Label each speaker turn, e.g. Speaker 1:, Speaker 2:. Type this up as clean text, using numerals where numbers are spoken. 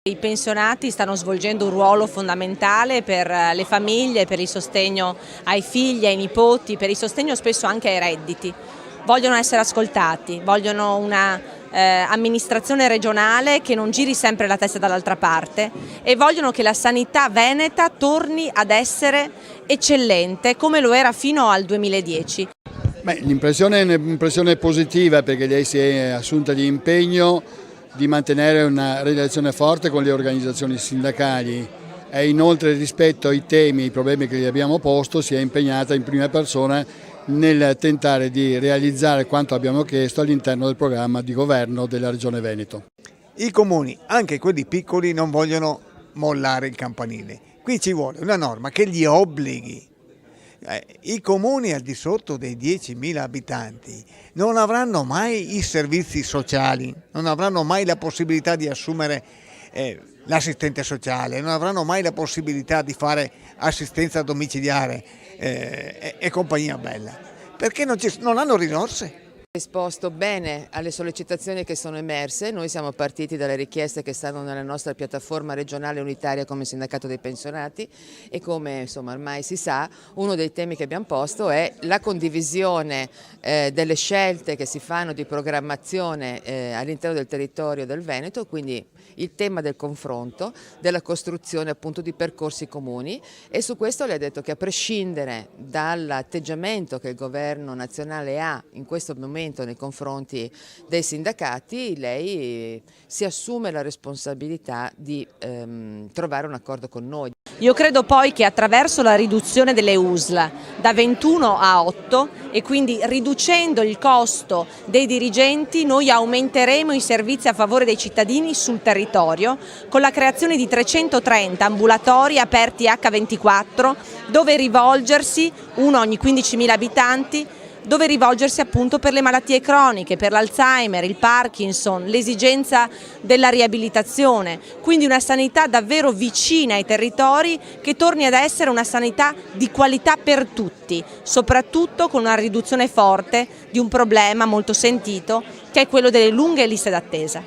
Speaker 1: I pensionati stanno svolgendo un ruolo fondamentale per le famiglie, per il sostegno ai figli, ai nipoti, per il sostegno spesso anche ai redditi. Vogliono essere ascoltati, vogliono una amministrazione regionale che non giri sempre la testa dall'altra parte e vogliono che la sanità veneta torni ad essere eccellente come lo era fino al 2010.
Speaker 2: L'impressione è un'impressione positiva perché lei si è assunta di impegno di mantenere una relazione forte con le organizzazioni sindacali e inoltre rispetto ai temi e ai problemi che gli abbiamo posto si è impegnata in prima persona nel tentare di realizzare quanto abbiamo chiesto all'interno del programma di governo della Regione Veneto.
Speaker 3: I comuni, anche quelli piccoli, non vogliono mollare il campanile. Qui ci vuole una norma che li obblighi. I comuni al di sotto dei 10.000 abitanti non avranno mai i servizi sociali, non avranno mai la possibilità di assumere l'assistente sociale, non avranno mai la possibilità di fare assistenza domiciliare e compagnia bella, perché non hanno risorse.
Speaker 4: Risposto bene alle sollecitazioni che sono emerse. Noi siamo partiti dalle richieste che stanno nella nostra piattaforma regionale unitaria come sindacato dei pensionati e come ormai si sa, uno dei temi che abbiamo posto è la condivisione delle scelte che si fanno di programmazione all'interno del territorio del Veneto, quindi il tema del confronto, della costruzione appunto di percorsi comuni, e su questo le ha detto che a prescindere dall'atteggiamento che il governo nazionale ha in questo momento nei confronti dei sindacati, lei si assume la responsabilità di trovare un accordo con noi.
Speaker 1: Io credo poi che attraverso la riduzione delle USL da 21 a 8 e quindi riducendo il costo dei dirigenti noi aumenteremo i servizi a favore dei cittadini sul territorio con la creazione di 330 ambulatori aperti H24 dove rivolgersi, uno ogni 15.000 abitanti, dove rivolgersi appunto per le malattie croniche, per l'Alzheimer, il Parkinson, l'esigenza della riabilitazione, quindi una sanità davvero vicina ai territori che torni ad essere una sanità di qualità per tutti, soprattutto con una riduzione forte di un problema molto sentito che è quello delle lunghe liste d'attesa.